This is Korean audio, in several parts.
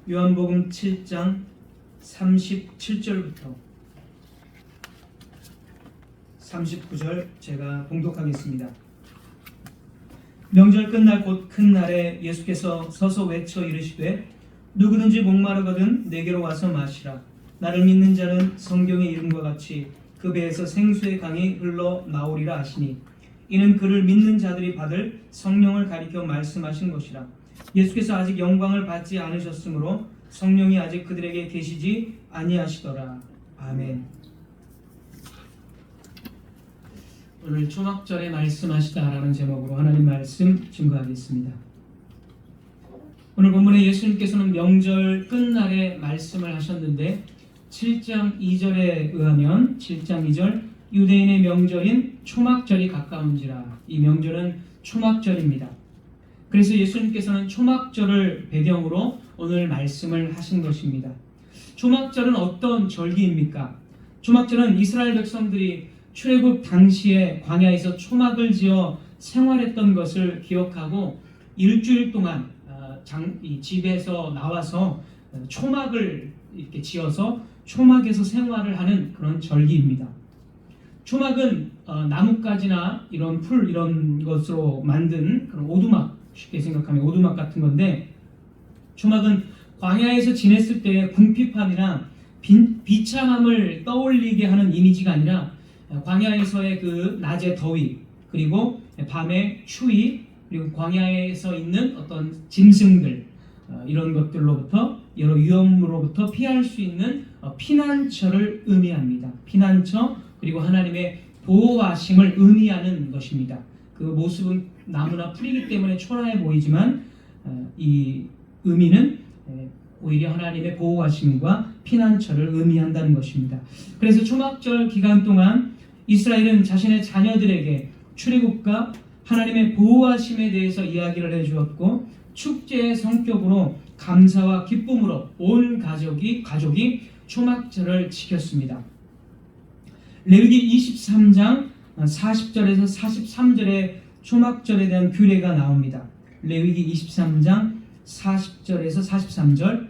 요한복음 7장 37절부터 39절 제가 봉독하겠습니다. 명절 끝날 곧 큰 날에 예수께서 서서 외쳐 이르시되 누구든지 목마르거든 내게로 와서 마시라. 나를 믿는 자는 성경의 이름과 같이 그 배에서 생수의 강이 흘러 나오리라 하시니 이는 그를 믿는 자들이 받을 성령을 가리켜 말씀하신 것이라. 예수께서 아직 영광을 받지 않으셨으므로 성령이 아직 그들에게 계시지 아니하시더라. 아멘. 오늘 초막절에 말씀하시다라는 제목으로 하나님 말씀 증거하겠습니다. 오늘 본문에 예수님께서는 명절 끝날에 말씀을 하셨는데 7장 2절에 의하면 7장 2절 유대인의 명절인 초막절이 가까운지라. 이 명절은 초막절입니다. 그래서 예수님께서는 초막절을 배경으로 오늘 말씀을 하신 것입니다. 초막절은 어떤 절기입니까? 초막절은 이스라엘 백성들이 출애굽 당시에 광야에서 초막을 지어 생활했던 것을 기억하고 일주일 동안 이 집에서 나와서 초막을 이렇게 지어서 초막에서 생활을 하는 그런 절기입니다. 초막은 나뭇가지나 이런 풀 이런 것으로 만든 그런 오두막, 쉽게 생각하면 오두막 같은 건데, 초막은 광야에서 지냈을 때의 궁핍함이나 비참함을 떠올리게 하는 이미지가 아니라 광야에서의 그 낮의 더위, 그리고 밤의 추위, 그리고 광야에서 있는 어떤 짐승들, 이런 것들로부터 여러 위험으로부터 피할 수 있는 피난처를 의미합니다. 피난처, 그리고 하나님의 보호하심을 의미하는 것입니다. 그 모습은 나무나 풀이기 때문에 초라해 보이지만 이 의미는 오히려 하나님의 보호하심과 피난처를 의미한다는 것입니다. 그래서 초막절 기간 동안 이스라엘은 자신의 자녀들에게 출애굽과 하나님의 보호하심에 대해서 이야기를 해주었고, 축제의 성격으로 감사와 기쁨으로 온 가족이 초막절을 지켰습니다. 레위기 23장 40절에서 43절에 초막절에 대한 규례가 나옵니다. 레위기 23장 40절에서 43절,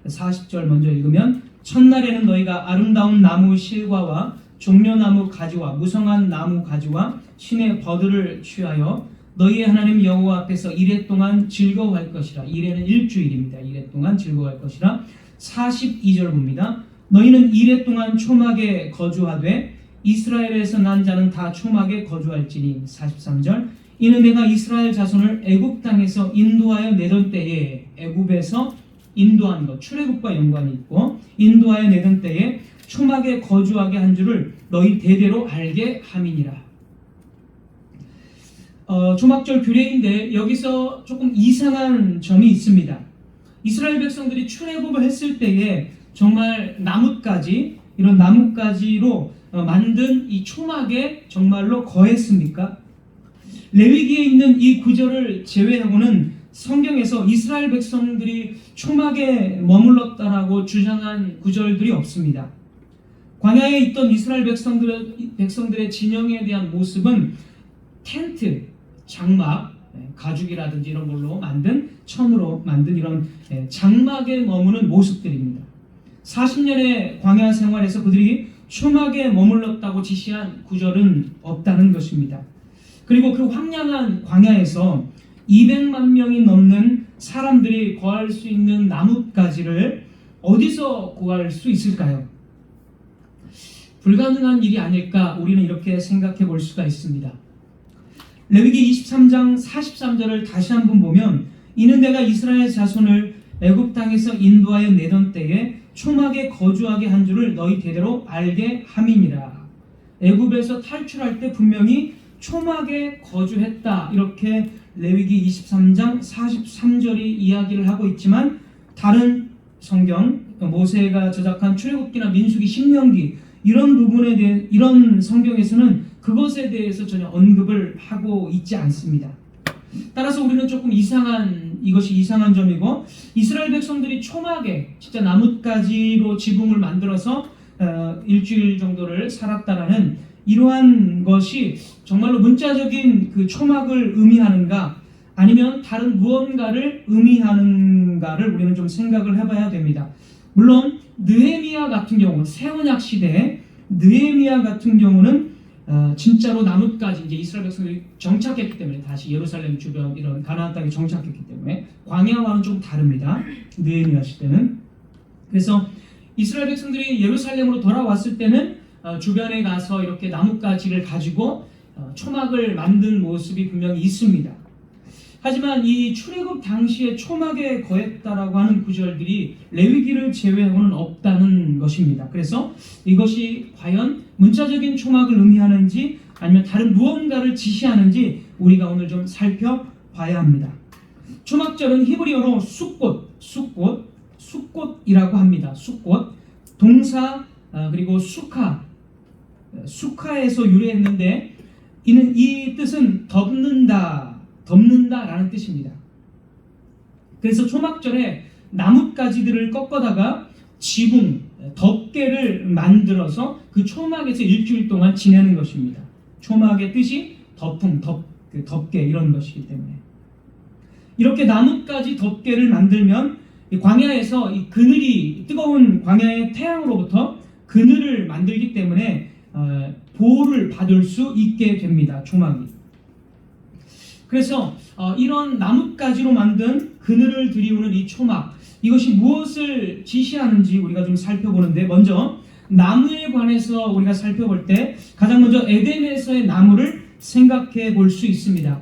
40절 먼저 읽으면 첫날에는 너희가 아름다운 나무 실과와 종려나무 가지와 무성한 나무 가지와 신의 버들을 취하여 너희의 하나님 여호와 앞에서 이레 동안 즐거워할 것이라. 이레는 일주일입니다. 이레 동안 즐거워할 것이라. 42절 봅니다. 너희는 이레 동안 초막에 거주하되 이스라엘에서 난 자는 다 초막에 거주할지니. 43절 이는 내가 이스라엘 자손을 애굽 땅에서 인도하여 내던 때에, 애굽에서 인도한 것, 출애굽과 연관이 있고, 인도하여 내던 때에 초막에 거주하게 한 줄을 너희 대대로 알게 함이니라. 초막절 규례인데 여기서 조금 이상한 점이 있습니다. 이스라엘 백성들이 출애굽을 했을 때에 정말 나뭇가지, 이런 나뭇가지로 만든 이 초막에 정말로 거했습니까? 레위기에 있는 이 구절을 제외하고는 성경에서 이스라엘 백성들이 초막에 머물렀다라고 주장한 구절들이 없습니다. 광야에 있던 이스라엘 백성들의 진영에 대한 모습은 텐트, 장막, 가죽이라든지 이런 걸로 만든, 천으로 만든 이런 장막에 머무는 모습들입니다. 40년의 광야 생활에서 그들이 초막에 머물렀다고 지시한 구절은 없다는 것입니다. 그리고 그 황량한 광야에서 200만 명이 넘는 사람들이 거할 수 있는 나뭇가지를 어디서 구할 수 있을까요? 불가능한 일이 아닐까, 우리는 이렇게 생각해 볼 수가 있습니다. 레위기 23장 43절을 다시 한번 보면 이는 내가 이스라엘 자손을 애굽 땅에서 인도하여 내던 때에 초막에 거주하게 한 줄을 너희 대대로 알게 함이니라. 애굽에서 탈출할 때 분명히 초막에 거주했다, 이렇게 레위기 23장 43절이 이야기를 하고 있지만 다른 성경, 모세가 저작한 출애굽기나 민수기, 신명기 이런 부분에 대해, 이런 성경에서는 그것에 대해서 전혀 언급을 하고 있지 않습니다. 따라서 우리는 조금 이것이 이상한 점이고, 이스라엘 백성들이 초막에 진짜 나뭇가지로 지붕을 만들어서 일주일 정도를 살았다라는 이러한 것이 정말로 문자적인 그 초막을 의미하는가, 아니면 다른 무언가를 의미하는가를 우리는 좀 생각을 해봐야 됩니다. 물론 느헤미야 같은 경우는 새언약 시대에 느헤미야 같은 경우는 진짜로 나뭇가지 이제 이스라엘 백성들이 정착했기 때문에 다시 예루살렘 주변 이런 가나안 땅에 정착했기 때문에 광야와는 좀 다릅니다. 느헤미야 시대는. 그래서 이스라엘 백성들이 예루살렘으로 돌아왔을 때는 주변에 가서 이렇게 나뭇가지를 가지고 초막을 만든 모습이 분명히 있습니다. 하지만 이 출애굽 당시에 초막에 거했다라고 하는 구절들이 레위기를 제외하고는 없다는 것입니다. 그래서 이것이 과연 문자적인 초막을 의미하는지 아니면 다른 무언가를 지시하는지 우리가 오늘 좀 살펴봐야 합니다. 초막절은 히브리어로 숫꽃이라고 합니다. 숫꽃, 동사 그리고 수카에서 유래했는데 이 뜻은 덮는다라는 뜻입니다. 그래서 초막절에 나뭇가지들을 꺾어다가 지붕, 덮개를 만들어서 그 초막에서 일주일 동안 지내는 것입니다. 초막의 뜻이 덮개 이런 것이기 때문에 이렇게 나뭇가지 덮개를 만들면 광야에서 이 그늘이 뜨거운 광야의 태양으로부터 그늘을 만들기 때문에 보호를 받을 수 있게 됩니다. 초막이. 그래서 이런 나뭇가지로 만든 그늘을 들이우는 이 초막, 이것이 무엇을 지시하는지 우리가 좀 살펴보는데, 먼저 나무에 관해서 우리가 살펴볼 때 가장 먼저 에덴에서의 나무를 생각해 볼 수 있습니다.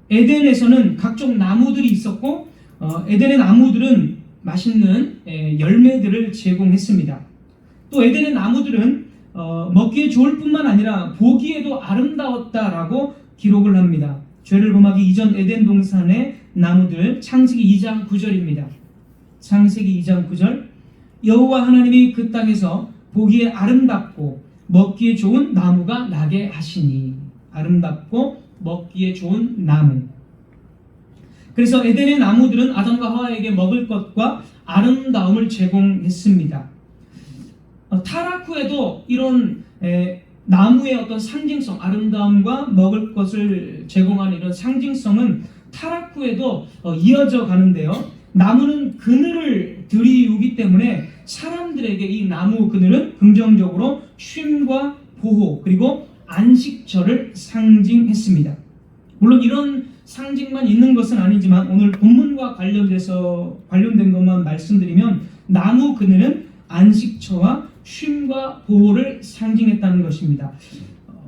에덴에서는 각종 나무들이 있었고 에덴의 나무들은 맛있는 열매들을 제공했습니다. 또 에덴의 나무들은 먹기에 좋을 뿐만 아니라 보기에도 아름다웠다라고 기록을 합니다. 죄를 범하기 이전 에덴 동산의 나무들, 창세기 2장 9절입니다. 창세기 2장 9절, 여호와 하나님이 그 땅에서 보기에 아름답고 먹기에 좋은 나무가 나게 하시니. 아름답고 먹기에 좋은 나무. 그래서 에덴의 나무들은 아담과 하와에게 먹을 것과 아름다움을 제공했습니다. 타락 후에도 이런 나무의 어떤 상징성, 아름다움과 먹을 것을 제공하는 이런 상징성은 타락 후에도 이어져 가는데요. 나무는 그늘을 들이우기 때문에 사람들에게 이 나무 그늘은 긍정적으로 쉼과 보호 그리고 안식처를 상징했습니다. 물론 이런 상징만 있는 것은 아니지만 오늘 본문과 관련된 것만 말씀드리면 나무 그늘은 안식처와 쉼과 보호를 상징했다는 것입니다.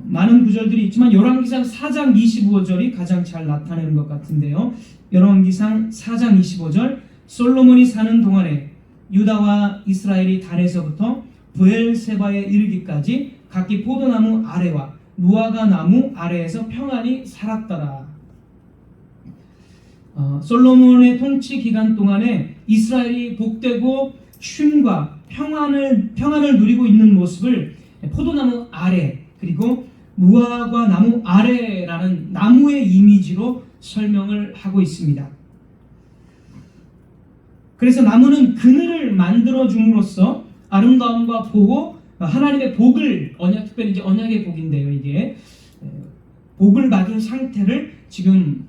많은 구절들이 있지만 열왕기상 4장 25절이 가장 잘 나타내는 것 같은데요. 열왕기상 4장 25절, 솔로몬이 사는 동안에 유다와 이스라엘이 단에서부터 브엘세바에 이르기까지 각기 포도나무 아래와 무화과 나무 아래에서 평안히 살았더라. 솔로몬의 통치 기간 동안에 이스라엘이 복되고 쉼과 평안을 누리고 있는 모습을 포도나무 아래 그리고 무화과 나무 아래라는 나무의 이미지로 설명을 하고 있습니다. 그래서 나무는 그늘을 만들어 줌으로써 아름다움과 보호, 하나님의 복을 특별히 이제 언약의 복인데요. 이게 복을 받은 상태를 지금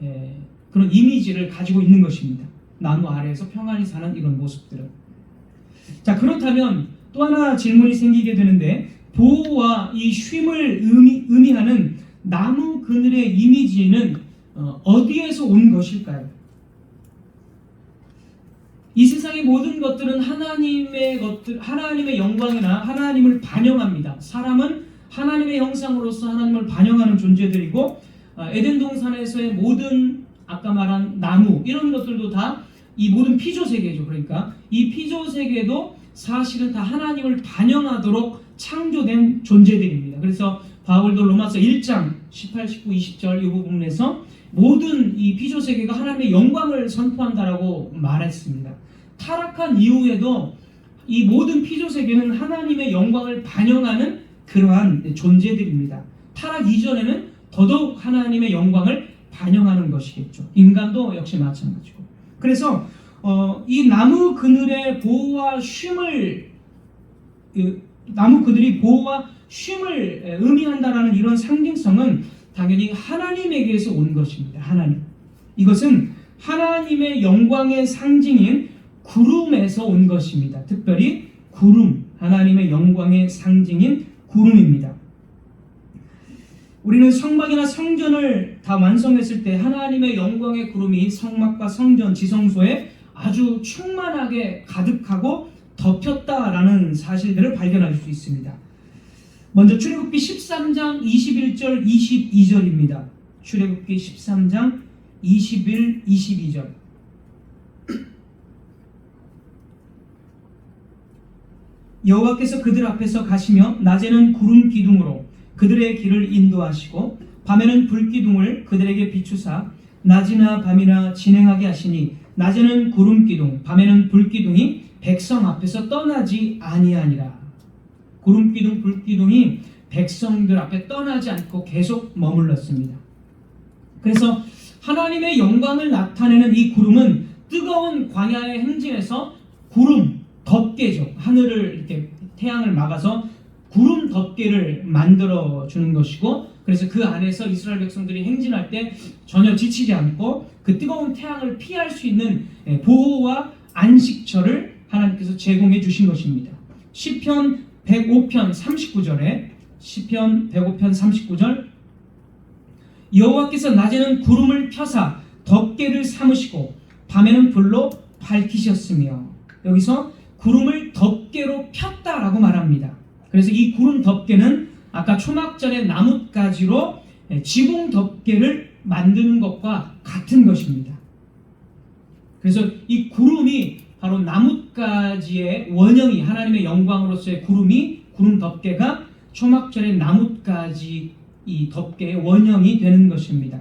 그런 이미지를 가지고 있는 것입니다. 나무 아래에서 평안히 사는 이런 모습들은. 자, 그렇다면 또 하나 질문이 생기게 되는데, 보호와 이 쉼을 의미하는 나무 그늘의 이미지는 어디에서 온 것일까요? 이 세상의 모든 것들은 하나님의 영광이나 하나님을 반영합니다. 사람은 하나님의 형상으로서 하나님을 반영하는 존재들이고, 에덴 동산에서의 모든 아까 말한 나무 이런 것들도 다 이 모든 피조 세계죠. 그러니까 이 피조 세계도 사실은 다 하나님을 반영하도록 창조된 존재들입니다. 그래서 바울도 로마서 1장 18, 19, 20절 이 부분에서 모든 이 피조 세계가 하나님의 영광을 선포한다라고 말했습니다. 타락한 이후에도 이 모든 피조 세계는 하나님의 영광을 반영하는 그러한 존재들입니다. 타락 이전에는 더더욱 하나님의 영광을 반영하는 것이겠죠. 인간도 역시 마찬가지고. 그래서 이 나무 그늘의 보호와 쉼을 나무 그늘이 보호와 쉼을 의미한다라는 이런 상징성은 당연히 하나님에게서 온 것입니다. 하나님. 이것은 하나님의 영광의 상징인 구름에서 온 것입니다. 특별히 구름, 하나님의 영광의 상징인 구름입니다. 우리는 성막이나 성전을 다 완성했을 때 하나님의 영광의 구름이 성막과 성전, 지성소에 아주 충만하게 가득하고 덮였다라는 사실들을 발견할 수 있습니다. 먼저 출애굽기 13장 21절 22절입니다. 출애굽기 13장 21, 22절. 여호와께서 그들 앞에서 가시며 낮에는 구름 기둥으로 그들의 길을 인도하시고 밤에는 불 기둥을 그들에게 비추사 낮이나 밤이나 진행하게 하시니 낮에는 구름 기둥 밤에는 불 기둥이 백성 앞에서 떠나지 아니하니라. 구름 기둥 불 기둥이 백성들 앞에 떠나지 않고 계속 머물렀습니다. 그래서 하나님의 영광을 나타내는 이 구름은 뜨거운 광야의 행진에서 구름 덮개죠. 하늘을 이렇게 태양을 막아서 구름 덮개를 만들어 주는 것이고, 그래서 그 안에서 이스라엘 백성들이 행진할 때 전혀 지치지 않고 그 뜨거운 태양을 피할 수 있는 보호와 안식처를 하나님께서 제공해 주신 것입니다. 시편 105편 39절에 시편 105편 39절 여호와께서 낮에는 구름을 펴사 덮개를 삼으시고 밤에는 불로 밝히셨으며, 여기서 구름을 덮개로 폈다라고 말합니다. 그래서 이 구름 덮개는 아까 초막절의 나뭇가지로 지붕 덮개를 만드는 것과 같은 것입니다. 그래서 이 구름이 바로 나뭇가지의 원형이, 하나님의 영광으로서의 구름 덮개가 초막절의 나뭇가지 이 덮개의 원형이 되는 것입니다.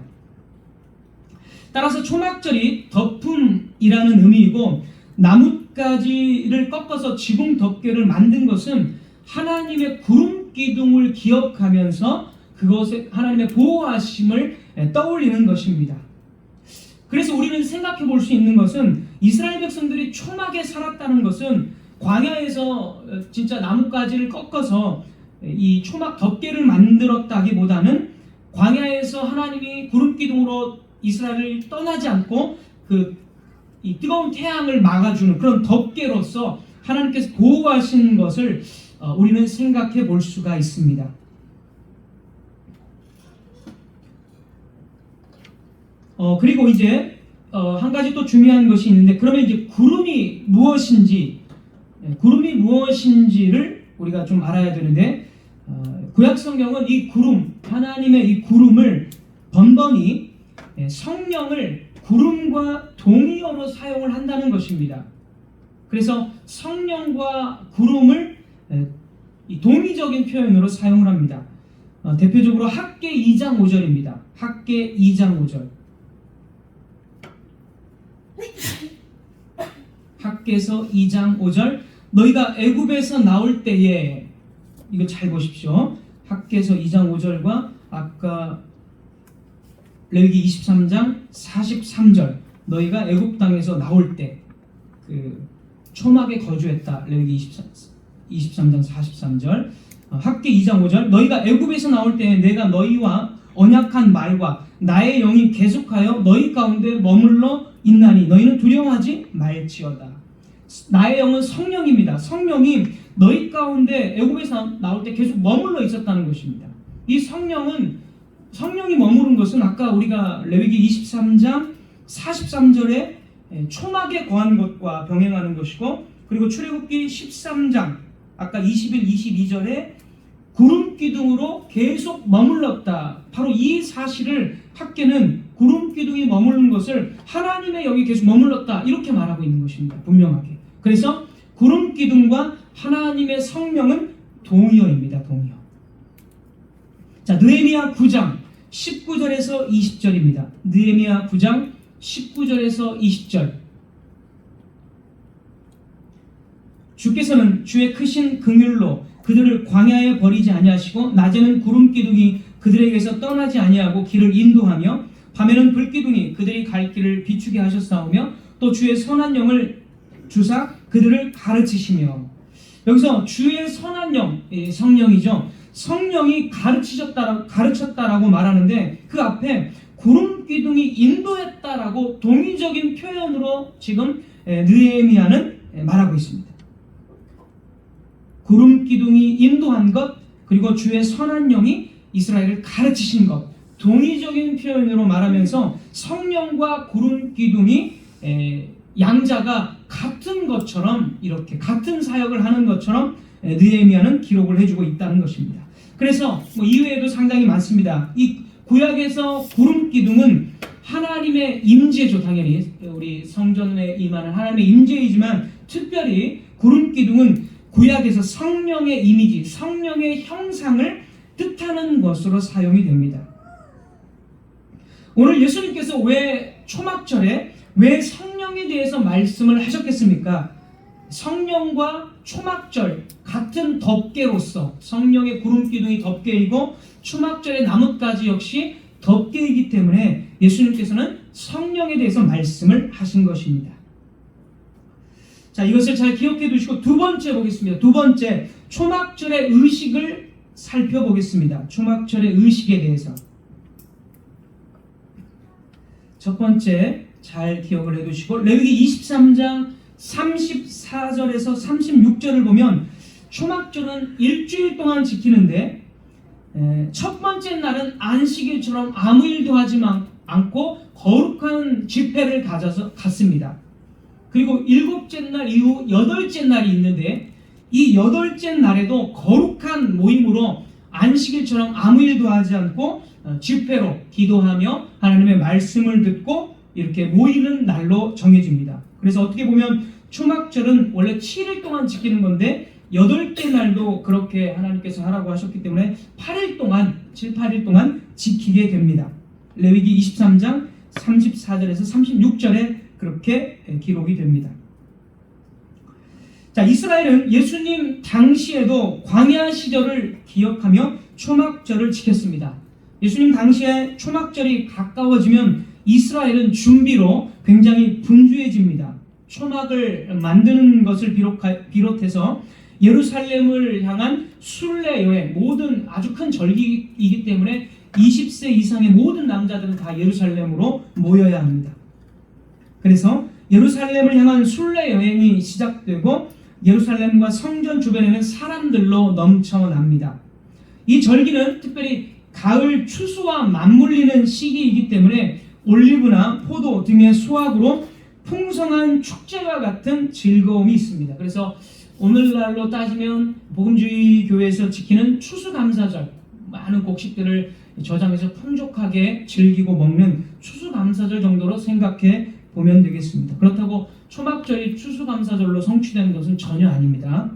따라서 초막절이 덮음이라는 의미이고, 나뭇가지를 꺾어서 지붕 덮개를 만든 것은 하나님의 구름 기둥을 기억하면서 그것에 하나님의 보호하심을 떠올리는 것입니다. 그래서 우리는 생각해 볼 수 있는 것은 이스라엘 백성들이 초막에 살았다는 것은 광야에서 진짜 나뭇가지를 꺾어서 이 초막 덮개를 만들었다기보다는 광야에서 하나님이 구름 기둥으로 이스라엘을 떠나지 않고 이 뜨거운 태양을 막아주는 그런 덮개로서 하나님께서 보호하신 것을 우리는 생각해 볼 수가 있습니다. 그리고 이제 한 가지 또 중요한 것이 있는데, 그러면 이제 구름이 무엇인지를 우리가 좀 알아야 되는데, 구약 성경은 이 구름, 하나님의 이 구름을 번번이 성령을 구름과 동의어로 사용을 한다는 것입니다. 그래서 성령과 구름을 이 동의적인 표현으로 사용을 합니다. 대표적으로 학개 2장 5절입니다. 학개 2장 5절. 학개서 2장 5절. 너희가 애굽에서 나올 때에, 이거 잘 보십시오. 학개서 2장 5절과 아까 레위기 23장 43절, 너희가 애굽 땅에서 나올 때 그 초막에 거주했다. 레위기 23장 43절. 학개 2장 5절. 너희가 애굽에서 나올 때에 내가 너희와 언약한 말과 나의 영이 계속하여 너희 가운데 머물러 있나니 너희는 두려워하지 말지어다. 나의 영은 성령입니다. 성령이 너희 가운데 애굽에서 나올 때 계속 머물러 있었다는 것입니다. 이 성령이 머무른 것은 아까 우리가 레위기 23장 43절에 초막에 거한 것과 병행하는 것이고, 그리고 출애굽기 13장 아까 21, 22절에 구름 기둥으로 계속 머물렀다. 바로 이 사실을 학개는 구름 기둥이 머무른 것을 하나님의 영이 계속 머물렀다, 이렇게 말하고 있는 것입니다. 분명하게. 그래서 구름 기둥과 하나님의 성령은 동의어입니다. 동의어. 자, 느헤미야 9장 19절에서 20절입니다. 느헤미야 9장 19절에서 20절. 주께서는 주의 크신 긍휼로 그들을 광야에 버리지 아니하시고 낮에는 구름 기둥이 그들에게서 떠나지 아니하고 길을 인도하며 밤에는 불 기둥이 그들이 갈 길을 비추게 하셨사오며 또 주의 선한 영을 주사 그들을 가르치시며. 여기서 주의 선한 영, 성령이죠. 성령이 가르쳤다라고 말하는데 그 앞에 구름 기둥이 인도했다라고 동의적인 표현으로 지금 느헤미야는 말하고 있습니다. 구름 기둥이 인도한 것, 그리고 주의 선한 영이 이스라엘을 가르치신 것, 동의적인 표현으로 말하면서 성령과 구름 기둥이 양자가 같은 것처럼, 이렇게 같은 사역을 하는 것처럼 느헤미야는 기록을 해주고 있다는 것입니다. 그래서 이외에도 상당히 많습니다. 이 구약에서 구름 기둥은 하나님의 임재죠. 당연히 우리 성전에 임하는 하나님의 임재이지만, 특별히 구름 기둥은 구약에서 성령의 이미지, 성령의 형상을 뜻하는 것으로 사용이 됩니다. 오늘 예수님께서 왜 초막절에 왜 성령에 대해서 말씀을 하셨겠습니까? 성령과 초막절 같은 덮개로서, 성령의 구름 기둥이 덮개이고 초막절의 나뭇가지 역시 덮개이기 때문에 예수님께서는 성령에 대해서 말씀을 하신 것입니다. 자, 이것을 잘 기억해 두시고 두 번째 보겠습니다. 두 번째, 초막절의 의식을 살펴보겠습니다. 초막절의 의식에 대해서. 첫 번째, 잘 기억을 해 두시고 레위기 23장 34절에서 36절을 보면 초막절은 일주일 동안 지키는데, 첫 번째 날은 안식일처럼 아무 일도 하지 않고 거룩한 집회를 갖습니다. 그리고 일곱째 날 이후 여덟째 날이 있는데, 이 여덟째 날에도 거룩한 모임으로 안식일처럼 아무 일도 하지 않고 집회로 기도하며 하나님의 말씀을 듣고 이렇게 모이는 날로 정해집니다. 그래서 어떻게 보면 초막절은 원래 7일 동안 지키는 건데 8개 날도 그렇게 하나님께서 하라고 하셨기 때문에 8일 동안, 7, 8일 동안 지키게 됩니다. 레위기 23장 34절에서 36절에 그렇게 기록이 됩니다. 자, 이스라엘은 예수님 당시에도 광야 시절을 기억하며 초막절을 지켰습니다. 예수님 당시에 초막절이 가까워지면 이스라엘은 준비로 굉장히 분주해집니다. 초막을 만드는 것을 비롯해서 예루살렘을 향한 순례 여행, 모든 아주 큰 절기이기 때문에 20세 이상의 모든 남자들은 다 예루살렘으로 모여야 합니다. 그래서 예루살렘을 향한 순례 여행이 시작되고 예루살렘과 성전 주변에는 사람들로 넘쳐납니다. 이 절기는 특별히 가을 추수와 맞물리는 시기이기 때문에 올리브나 포도 등의 수확으로 풍성한 축제와 같은 즐거움이 있습니다. 그래서 오늘날로 따지면 복음주의 교회에서 지키는 추수감사절, 많은 곡식들을 저장해서 풍족하게 즐기고 먹는 추수감사절 정도로 생각해 보면 되겠습니다. 그렇다고 초막절이 추수감사절로 성취되는 것은 전혀 아닙니다.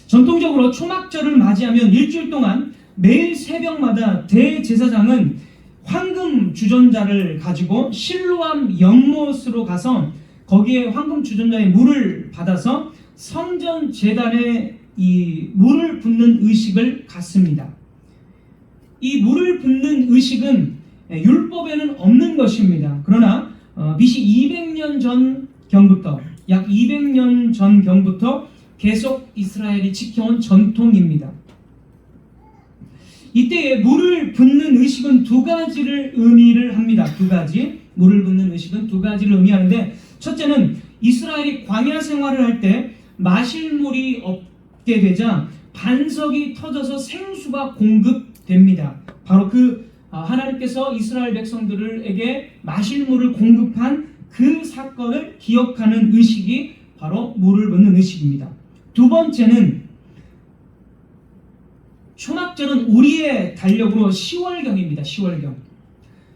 전통적으로 초막절을 맞이하면 일주일 동안 매일 새벽마다 대제사장은 황금 주전자를 가지고 실로암 연못으로 가서 거기에 황금 주전자에 물을 받아서 성전 제단에 이 물을 붓는 의식을 갖습니다. 이 물을 붓는 의식은 율법에는 없는 것입니다. 그러나 BC 200년 전경부터, 약 200년 전경부터 계속 이스라엘이 지켜온 전통입니다. 이때에 물을 붓는 의식은 두 가지를 의미를 합니다. 두 가지. 물을 붓는 의식은 두 가지를 의미하는데, 첫째는 이스라엘이 광야 생활을 할 때 마실 물이 없게 되자 반석이 터져서 생수가 공급됩니다. 바로 하나님께서 이스라엘 백성들에게 마실 물을 공급한 그 사건을 기억하는 의식이 바로 물을 붓는 의식입니다. 두 번째는 초막절은 우리의 달력으로 10월경입니다. 10월경.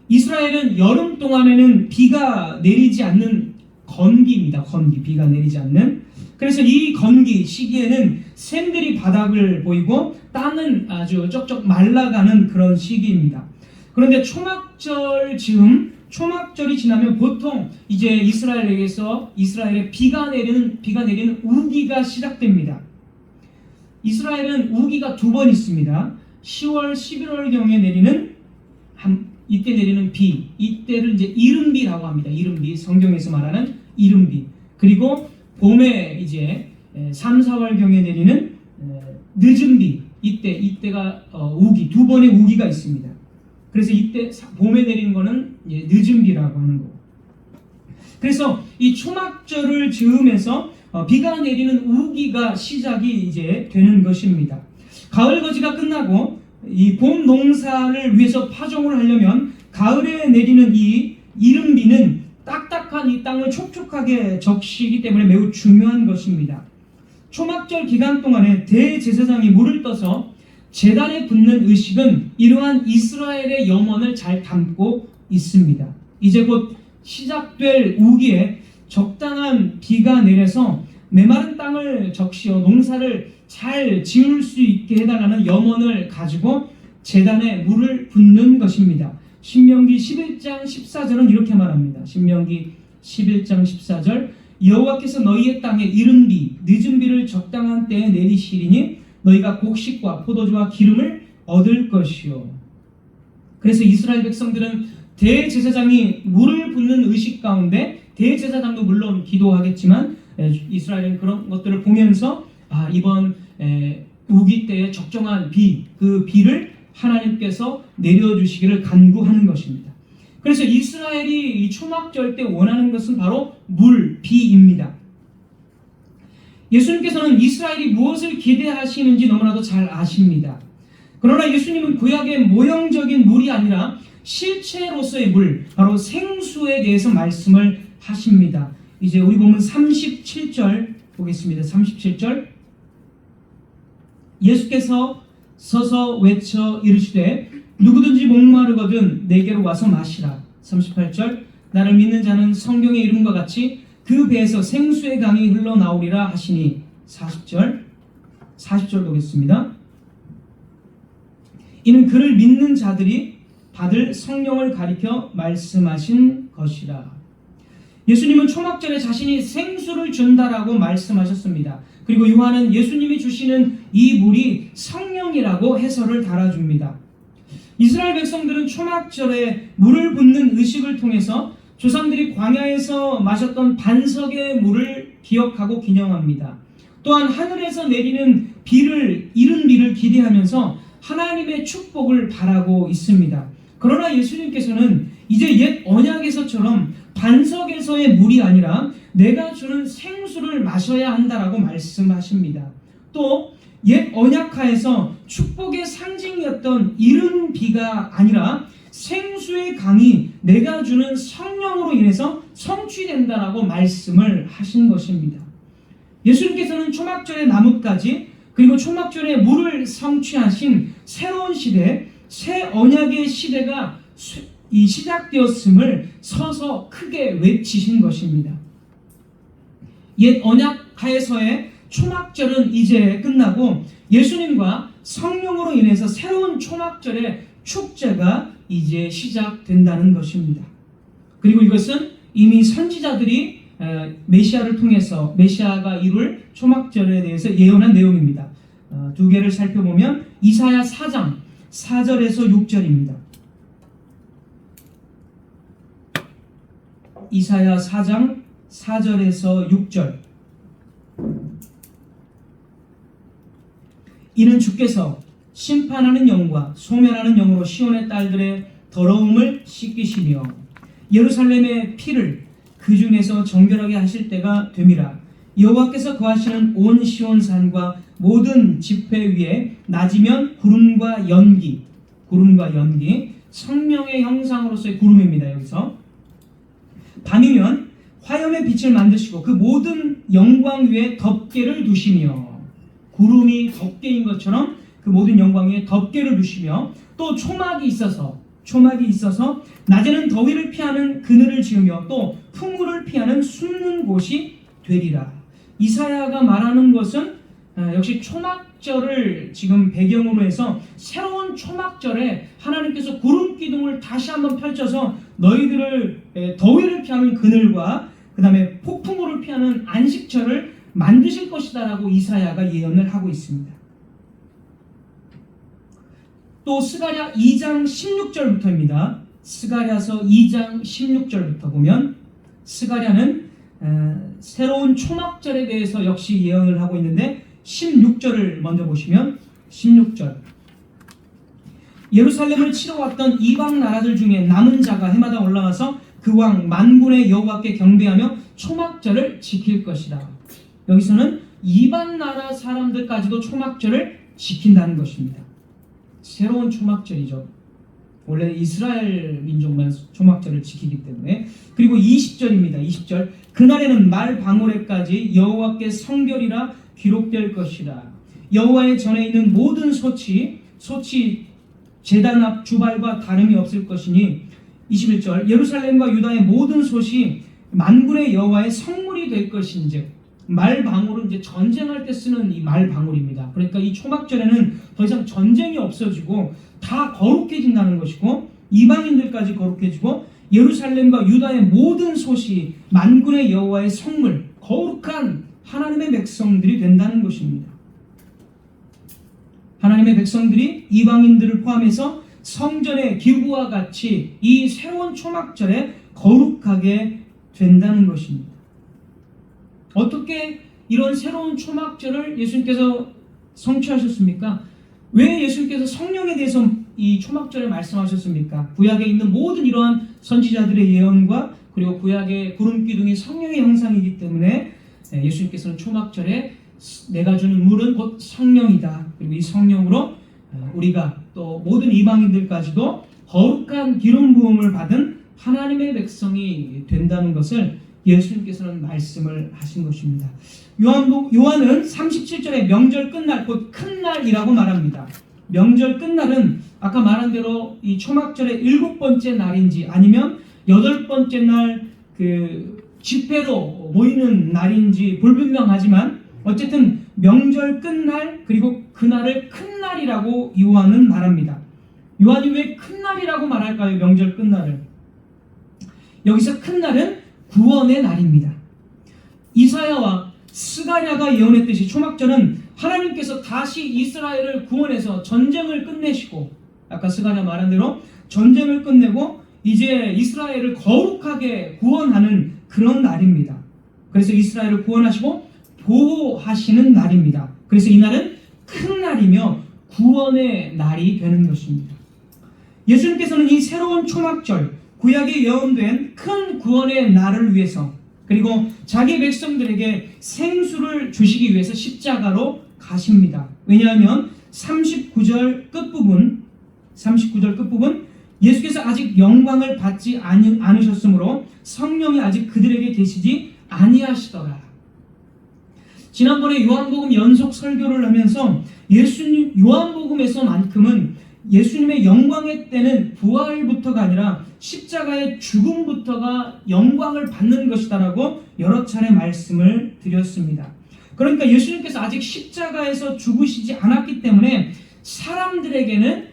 이스라엘은 여름 동안에는 비가 내리지 않는 건기입니다. 건기, 비가 내리지 않는. 그래서 이 건기 시기에는 샘들이 바닥을 보이고 땅은 아주 쩍쩍 말라가는 그런 시기입니다. 그런데 초막절이 지나면 보통 이제 이스라엘의 비가 내리는 우기가 시작됩니다. 이스라엘은 우기가 두 번 있습니다. 10월, 11월경에 내리는 이때 내리는 비, 이때를 이제 이른비라고 합니다. 이른비, 성경에서 말하는 이른비. 그리고 봄에 이제 3, 4월경에 내리는 늦은 비, 이때가 우기, 두 번의 우기가 있습니다. 그래서 이때 봄에 내리는 거는 늦은 비라고 하는 거고. 그래서 이 초막절을 즈음해서 비가 내리는 우기가 시작이 이제 되는 것입니다. 가을 거지가 끝나고 이 봄 농사를 위해서 파종을 하려면 가을에 내리는 이 이른 비는 딱딱한 이 땅을 촉촉하게 적시기 때문에 매우 중요한 것입니다. 초막절 기간 동안에 대제사장이 물을 떠서 제단에 붓는 의식은 이러한 이스라엘의 염원을 잘 담고 있습니다. 이제 곧 시작될 우기에 적당한 비가 내려서 메마른 땅을 적시어 농사를 잘 지을 수 있게 해달라는 염원을 가지고 제단에 물을 붓는 것입니다. 신명기 11장 14절은 이렇게 말합니다. 신명기 11장 14절 여호와께서 너희의 땅에 이른 비, 늦은 비를 적당한 때에 내리시리니 너희가 곡식과 포도주와 기름을 얻을 것이요. 그래서 이스라엘 백성들은 대제사장이 물을 붓는 의식 가운데 대제사장도 물론 기도하겠지만 이스라엘은 그런 것들을 보면서 이번 우기 때에 적정한 비, 그 비를 하나님께서 내려주시기를 간구하는 것입니다. 그래서 이스라엘이 이 초막절 때 원하는 것은 바로 물, 비입니다. 예수님께서는 이스라엘이 무엇을 기대하시는지 너무나도 잘 아십니다. 그러나 예수님은 구약의 모형적인 물이 아니라 실체로서의 물, 바로 생수에 대해서 말씀을 하십니다. 이제 우리 본문 37절 보겠습니다. 37절 예수께서 서서 외쳐 이르시되 누구든지 목마르거든 내게로 와서 마시라. 38절 나를 믿는 자는 성경의 이름과 같이 그 배에서 생수의 강이 흘러나오리라 하시니. 40절 보겠습니다. 이는 그를 믿는 자들이 받을 성령을 가리켜 말씀하신 것이라. 예수님은 초막절에 자신이 생수를 준다라고 말씀하셨습니다. 그리고 요한은 예수님이 주시는 이 물이 성령이라고 해설을 달아줍니다. 이스라엘 백성들은 초막절에 물을 붓는 의식을 통해서 조상들이 광야에서 마셨던 반석의 물을 기억하고 기념합니다. 또한 하늘에서 내리는 비를, 이른 비를 기대하면서 하나님의 축복을 바라고 있습니다. 그러나 예수님께서는 이제 옛 언약에서처럼 반석에서의 물이 아니라 내가 주는 생수를 마셔야 한다라고 말씀하십니다. 또 옛 언약하에서 축복의 상징이었던 이른 비가 아니라 생수의 강이 내가 주는 성령으로 인해서 성취된다라고 말씀을 하신 것입니다. 예수님께서는 초막절의 나뭇가지 그리고 초막절에 물을 성취하신 새로운 시대, 새 언약의 시대가 이 시작되었음을 서서 크게 외치신 것입니다. 옛 언약 하에서의 초막절은 이제 끝나고 예수님과 성령으로 인해서 새로운 초막절의 축제가 이제 시작된다는 것입니다. 그리고 이것은 이미 선지자들이 메시아를 통해서 메시아가 이룰 초막절에 대해서 예언한 내용입니다. 두 개를 살펴보면 이사야 4장 4절에서 6절입니다. 이사야 4장 4절에서 6절 이는 주께서 심판하는 영과 소멸하는 영으로 시온의 딸들의 더러움을 씻기시며 예루살렘의 피를 그 중에서 정결하게 하실 때가 됨이라. 여호와께서 거하시는 온 시온산과 모든 지폐 위에 낮이면 구름과 연기 성령의 형상으로서의 구름입니다. 여기서 밤이면 화염의 빛을 만드시고 그 모든 영광 위에 덮개를 두시며 구름이 덮개인 것처럼 그 모든 영광 위에 덮개를 두시며 또 초막이 있어서 낮에는 더위를 피하는 그늘을 지으며 또 풍우를 피하는 숨는 곳이 되리라. 이사야가 말하는 것은 역시 초막절을 지금 배경으로 해서 새로운 초막절에 하나님께서 구름 기둥을 다시 한번 펼쳐서 너희들을 더위를 피하는 그늘과 그 다음에 폭풍우를 피하는 안식처를 만드실 것이다 라고 이사야가 예언을 하고 있습니다. 또 스가랴 2장 16절부터입니다. 스가랴서 2장 16절부터 보면 스가랴는 새로운 초막절에 대해서 역시 예언을 하고 있는데 16절을 먼저 보시면 16절 예루살렘을 치러 왔던 이방 나라들 중에 남은 자가 해마다 올라와서 그 왕 만군의 여호와께 경배하며 초막절을 지킬 것이다. 여기서는 이방 나라 사람들까지도 초막절을 지킨다는 것입니다. 새로운 초막절이죠. 원래 이스라엘 민족만 초막절을 지키기 때문에. 그리고 20절입니다. 20절. 그날에는 말 방울에까지 여호와께 성결이라 기록될 것이다. 여호와의 전에 있는 모든 소치 제단 앞 주발과 다름이 없을 것이니. 21절. 예루살렘과 유다의 모든 솥이 만군의 여호와의 성물이 될 것인즉. 말 방울은 이제 전쟁할 때 쓰는 이 말 방울입니다. 그러니까 이 초막절에는 더 이상 전쟁이 없어지고 다 거룩해진다는 것이고, 이방인들까지 거룩해지고 예루살렘과 유다의 모든 솥이 만군의 여호와의 성물, 거룩한 하나님의 백성들이 된다는 것입니다. 하나님의 백성들이 이방인들을 포함해서 성전의 기구와 같이 이 새로운 초막절에 거룩하게 된다는 것입니다. 어떻게 이런 새로운 초막절을 예수님께서 성취하셨습니까? 왜 예수님께서 성령에 대해서 이 초막절에 말씀하셨습니까? 구약에 있는 모든 이러한 선지자들의 예언과 그리고 구약의 구름 기둥이 성령의 형상이기 때문에 예수님께서는 초막절에 내가 주는 물은 곧 성령이다. 그리고 이 성령으로 우리가 또 모든 이방인들까지도 거룩한 기름 부음을 받은 하나님의 백성이 된다는 것을 예수님께서는 말씀을 하신 것입니다. 요한은 37절에 명절 끝날, 곧 큰 날이라고 말합니다. 명절 끝날은 아까 말한 대로 이 초막절의 7번째 날인지 아니면 8번째 날 그 집회로 모이는 날인지 불분명하지만 어쨌든 명절 끝날, 그리고 그날을 큰 날이라고 요한은 말합니다. 요한이 왜 큰 날이라고 말할까요? 명절 끝날을. 여기서 큰 날은 구원의 날입니다. 이사야와 스가랴가 예언했듯이 초막절은 하나님께서 다시 이스라엘을 구원해서 전쟁을 끝내시고, 아까 스가랴 말한 대로 전쟁을 끝내고 이제 이스라엘을 거룩하게 구원하는 그런 날입니다. 그래서 이스라엘을 구원하시고 보호하시는 날입니다. 그래서 이 날은 큰 날이며 구원의 날이 되는 것입니다. 예수님께서는 이 새로운 초막절, 구약에 예언된 큰 구원의 날을 위해서, 그리고 자기 백성들에게 생수를 주시기 위해서 십자가로 가십니다. 왜냐하면 39절 끝부분 예수께서 아직 영광을 받지 않으셨으므로 성령이 아직 그들에게 계시지 아니하시더라. 지난번에 요한복음 연속 설교를 하면서 요한복음에서만큼은 예수님의 영광의 때는 부활부터가 아니라 십자가의 죽음부터가 영광을 받는 것이다라고 여러 차례 말씀을 드렸습니다. 그러니까 예수님께서 아직 십자가에서 죽으시지 않았기 때문에 사람들에게는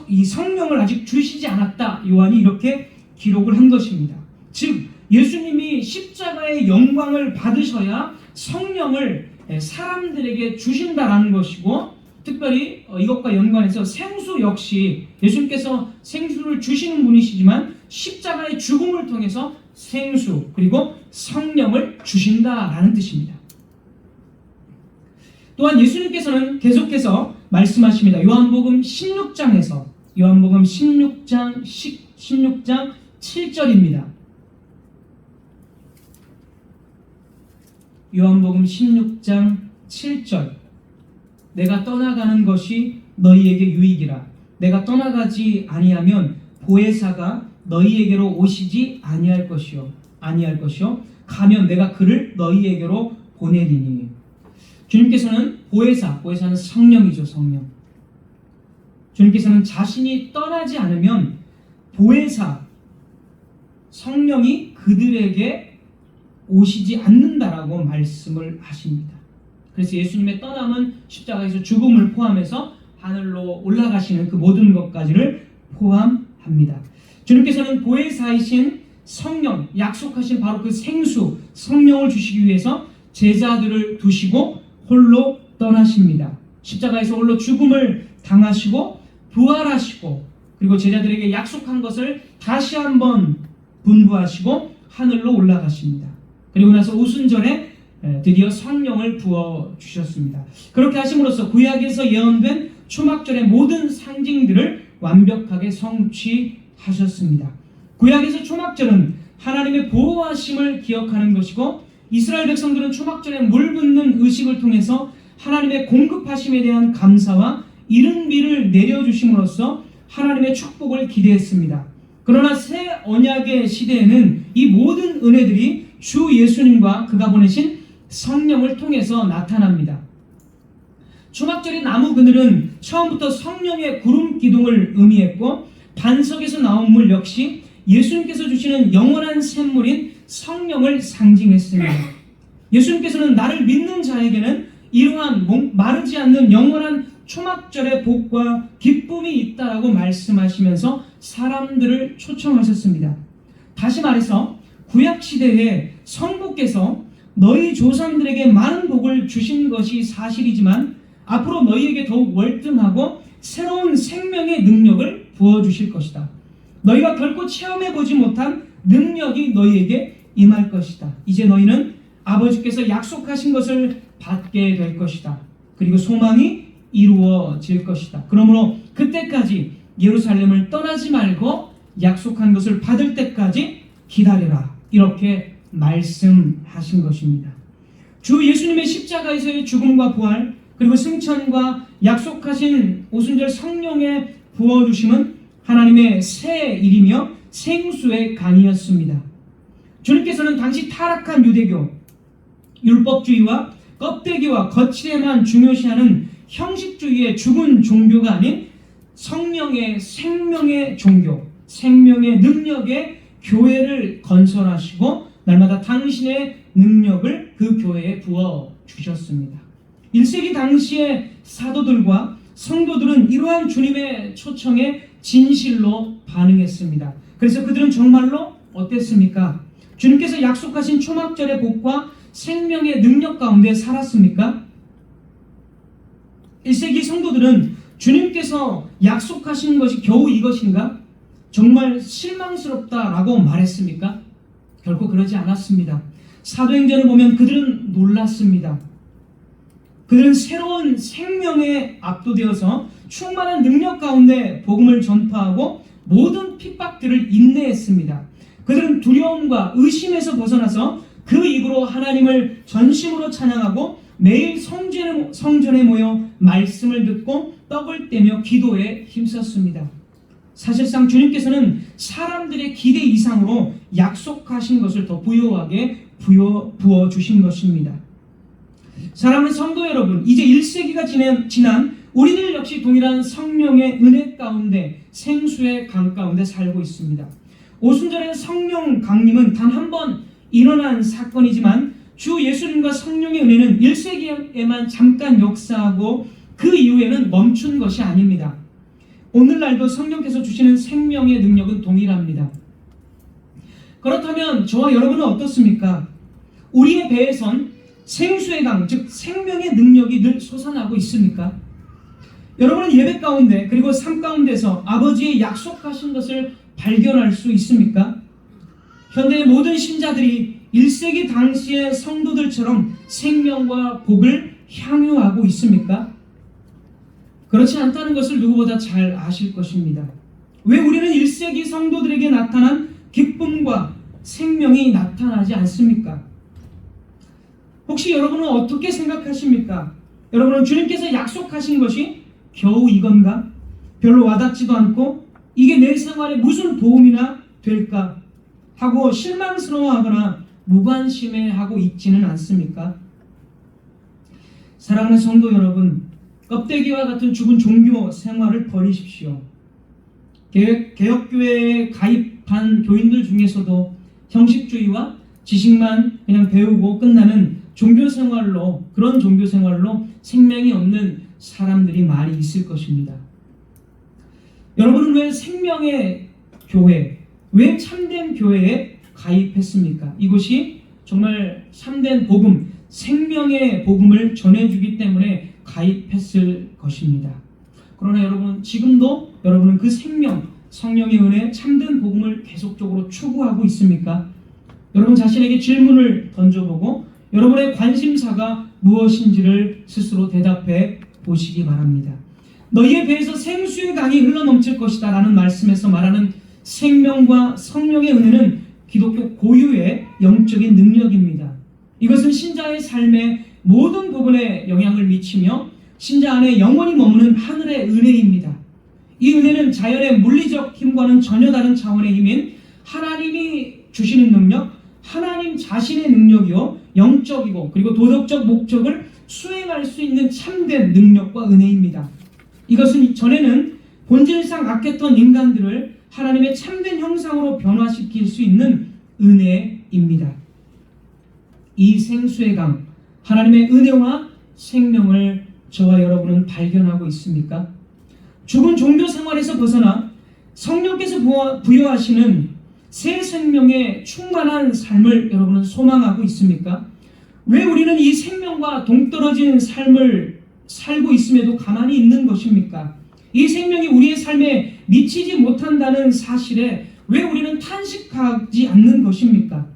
이 성령을 아직 주시지 않았다. 요한이 이렇게 기록을 한 것입니다. 즉 예수님이 십자가의 영광을 받으셔야 성령을 사람들에게 주신다라는 것이고, 특별히 이것과 연관해서 생수 역시 예수님께서 생수를 주시는 분이시지만 십자가의 죽음을 통해서 생수 그리고 성령을 주신다라는 뜻입니다. 또한 예수님께서는 계속해서 말씀하십니다. 요한복음 16장 7절입니다. 요한복음 16장 7절. 내가 떠나가는 것이 너희에게 유익이라. 내가 떠나가지 아니하면 보혜사가 너희에게로 오시지 아니할 것이요. 가면 내가 그를 너희에게로 보내리니. 주님께서는 보혜사는 성령이죠. 성령. 주님께서는 자신이 떠나지 않으면 보혜사, 성령이 그들에게 오시지 않는다라고 말씀을 하십니다. 그래서 예수님의 떠남은 십자가에서 죽음을 포함해서 하늘로 올라가시는 그 모든 것까지를 포함합니다. 주님께서는 보혜사이신 성령, 약속하신 바로 그 생수, 성령을 주시기 위해서 제자들을 두시고 홀로 떠나십니다. 십자가에서 홀로 죽음을 당하시고 부활하시고, 그리고 제자들에게 약속한 것을 다시 한번 분부하시고 하늘로 올라가십니다. 그리고 나서 오순절에 드디어 성령을 부어주셨습니다. 그렇게 하심으로써 구약에서 예언된 초막절의 모든 상징들을 완벽하게 성취하셨습니다. 구약에서 초막절은 하나님의 보호하심을 기억하는 것이고, 이스라엘 백성들은 초막절에 물 붓는 의식을 통해서 하나님의 공급하심에 대한 감사와 이른 비를 내려주심으로써 하나님의 축복을 기대했습니다. 그러나 새 언약의 시대에는 이 모든 은혜들이 주 예수님과 그가 보내신 성령을 통해서 나타납니다. 초막절의 나무 그늘은 처음부터 성령의 구름 기둥을 의미했고, 반석에서 나온 물 역시 예수님께서 주시는 영원한 샘물인 성령을 상징했습니다. 예수님께서는 나를 믿는 자에게는 이러한 마르지 않는 영원한 초막절의 복과 기쁨이 있다라고 말씀하시면서 사람들을 초청하셨습니다. 다시 말해서 구약 시대에 성부께서 너희 조상들에게 많은 복을 주신 것이 사실이지만 앞으로 너희에게 더욱 월등하고 새로운 생명의 능력을 부어주실 것이다. 너희가 결코 체험해보지 못한 능력이 너희에게 임할 것이다. 이제 너희는 아버지께서 약속하신 것을 받게 될 것이다. 그리고 소망이 이루어질 것이다. 그러므로 그때까지 예루살렘을 떠나지 말고 약속한 것을 받을 때까지 기다려라. 이렇게 말씀하신 것입니다. 주 예수님의 십자가에서의 죽음과 부활, 그리고 승천과 약속하신 오순절 성령의 부어주심은 하나님의 새 일이며 생수의 강이었습니다. 주님께서는 당시 타락한 유대교, 율법주의와 껍데기와 거칠에만 중요시하는 형식주의의 죽은 종교가 아닌 성령의 생명의 종교, 생명의 능력의 교회를 건설하시고 날마다 당신의 능력을 그 교회에 부어주셨습니다. 1세기 당시의 사도들과 성도들은 이러한 주님의 초청에 진실로 반응했습니다. 그래서 그들은 정말로 어땠습니까? 주님께서 약속하신 초막절의 복과 생명의 능력 가운데 살았습니까? 1세기 성도들은 주님께서 약속하신 것이 겨우 이것인가? 정말 실망스럽다라고 말했습니까? 결코 그러지 않았습니다. 사도행전을 보면 그들은 놀랐습니다. 그들은 새로운 생명에 압도되어서 충만한 능력 가운데 복음을 전파하고 모든 핍박들을 인내했습니다. 그들은 두려움과 의심에서 벗어나서 그 입으로 하나님을 전심으로 찬양하고 매일 성전에 모여 말씀을 듣고 떡을 떼며 기도에 힘썼습니다. 사실상 주님께서는 사람들의 기대 이상으로 약속하신 것을 더 부유하게 부어주신 것입니다. 사랑하는 성도 여러분, 이제 1세기가 지난 우리들 역시 동일한 성령의 은혜 가운데 생수의 강 가운데 살고 있습니다. 오순절의 성령 강림은 단 한 번 일어난 사건이지만 주 예수님과 성령의 은혜는 1세기에만 잠깐 역사하고 그 이후에는 멈춘 것이 아닙니다. 오늘날도 성령께서 주시는 생명의 능력은 동일합니다. 그렇다면 저와 여러분은 어떻습니까? 우리의 배에선 생수의 강, 즉 생명의 능력이 늘 솟아나고 있습니까? 여러분은 예배 가운데 그리고 삶 가운데서 아버지의 약속하신 것을 발견할 수 있습니까? 현대의 모든 신자들이 1세기 당시의 성도들처럼 생명과 복을 향유하고 있습니까? 그렇지 않다는 것을 누구보다 잘 아실 것입니다. 왜 우리는 1세기 성도들에게 나타난 기쁨과 생명이 나타나지 않습니까? 혹시 여러분은 어떻게 생각하십니까? 여러분은 주님께서 약속하신 것이 겨우 이건가? 별로 와닿지도 않고 이게 내 생활에 무슨 도움이나 될까? 하고 실망스러워하거나 무관심해하고 있지는 않습니까? 사랑하는 성도 여러분, 껍데기와 같은 죽은 종교 생활을 버리십시오. 개혁교회에 가입한 교인들 중에서도 형식주의와 지식만 그냥 배우고 끝나는 그런 종교 생활로 생명이 없는 사람들이 많이 있을 것입니다. 여러분은 왜 생명의 교회, 왜 참된 교회에 가입했습니까? 이곳이 정말 참된 복음, 생명의 복음을 전해주기 때문에 가입했을 것입니다. 그러나 여러분, 지금도 여러분은 그 생명, 성령의 은혜, 참된 복음을 계속적으로 추구하고 있습니까? 여러분 자신에게 질문을 던져보고 여러분의 관심사가 무엇인지를 스스로 대답해 보시기 바랍니다. 너희의 배에서 생수의 강이 흘러넘칠 것이다 라는 말씀에서 말하는 생명과 성령의 은혜는 기독교 고유의 영적인 능력입니다. 이것은 신자의 삶의 모든 부분에 영향을 미치며 신자 안에 영원히 머무는 하늘의 은혜입니다. 이 은혜는 자연의 물리적 힘과는 전혀 다른 차원의 힘인 하나님이 주시는 능력, 하나님 자신의 능력이요 영적이고 그리고 도덕적 목적을 수행할 수 있는 참된 능력과 은혜입니다. 이것은 전에는 본질상 악했던 인간들을 하나님의 참된 형상으로 변화시킬 수 있는 은혜입니다. 이 생수의 강, 하나님의 은혜와 생명을 저와 여러분은 발견하고 있습니까? 죽은 종교 생활에서 벗어나 성령께서 부여하시는 새 생명의 충만한 삶을 여러분은 소망하고 있습니까? 왜 우리는 이 생명과 동떨어진 삶을 살고 있음에도 가만히 있는 것입니까? 이 생명이 우리의 삶에 미치지 못한다는 사실에 왜 우리는 탄식하지 않는 것입니까?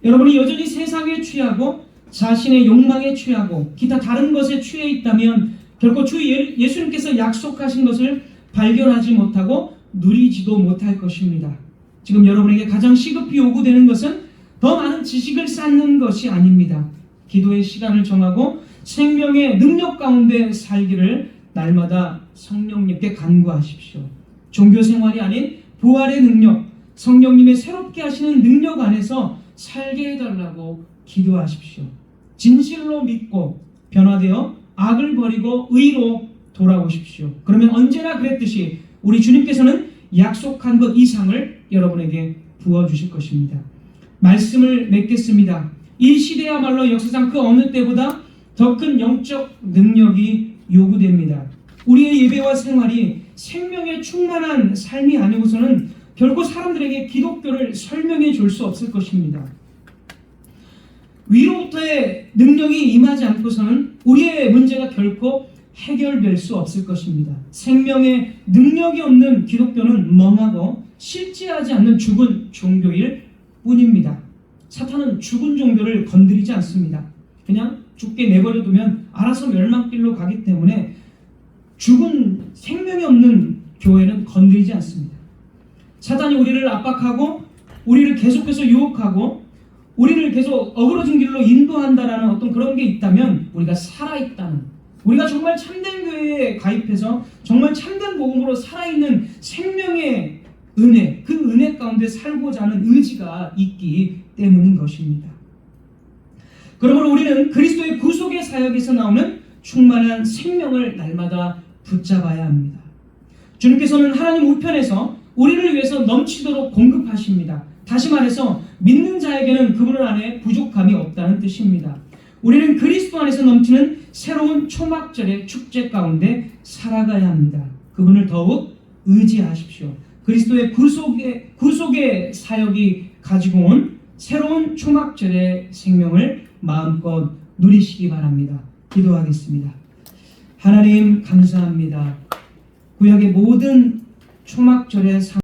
여러분이 여전히 세상에 취하고 자신의 욕망에 취하고 기타 다른 것에 취해 있다면 결코 주 예수님께서 약속하신 것을 발견하지 못하고 누리지도 못할 것입니다. 지금 여러분에게 가장 시급히 요구되는 것은 더 많은 지식을 쌓는 것이 아닙니다. 기도의 시간을 정하고 생명의 능력 가운데 살기를 날마다 성령님께 간구하십시오. 종교 생활이 아닌 부활의 능력, 성령님의 새롭게 하시는 능력 안에서 살게 해달라고 기도하십시오. 진실로 믿고 변화되어 악을 버리고 의로 돌아오십시오. 그러면 언제나 그랬듯이 우리 주님께서는 약속한 것 이상을 여러분에게 부어주실 것입니다. 말씀을 맺겠습니다. 이 시대야말로 역사상 그 어느 때보다 더 큰 영적 능력이 요구됩니다. 우리의 예배와 생활이 생명에 충만한 삶이 아니고서는 결코 사람들에게 기독교를 설명해 줄 수 없을 것입니다. 위로부터의 능력이 임하지 않고서는 우리의 문제가 결코 해결될 수 없을 것입니다. 생명의 능력이 없는 기독교는 멍하고 실제하지 않는 죽은 종교일 뿐입니다. 사탄은 죽은 종교를 건드리지 않습니다. 그냥 죽게 내버려 두면 알아서 멸망길로 가기 때문에 죽은 생명이 없는 교회는 건드리지 않습니다. 사탄이 우리를 압박하고 우리를 계속해서 유혹하고 우리를 계속 어그러진 길로 인도한다라는 어떤 그런 게 있다면 우리가 살아있다는, 우리가 정말 참된 교회에 가입해서 정말 참된 복음으로 살아있는 생명의 은혜, 그 은혜 가운데 살고자 하는 의지가 있기 때문인 것입니다. 그러므로 우리는 그리스도의 구속의 사역에서 나오는 충만한 생명을 날마다 붙잡아야 합니다. 주님께서는 하나님 우편에서 우리를 위해서 넘치도록 공급하십니다. 다시 말해서 믿는 자에게는 그분 안에 부족함이 없다는 뜻입니다. 우리는 그리스도 안에서 넘치는 새로운 초막절의 축제 가운데 살아가야 합니다. 그분을 더욱 의지하십시오. 그리스도의 구속의 사역이 가지고 온 새로운 초막절의 생명을 마음껏 누리시기 바랍니다. 기도하겠습니다. 하나님 감사합니다. 구약의 모든 초막절의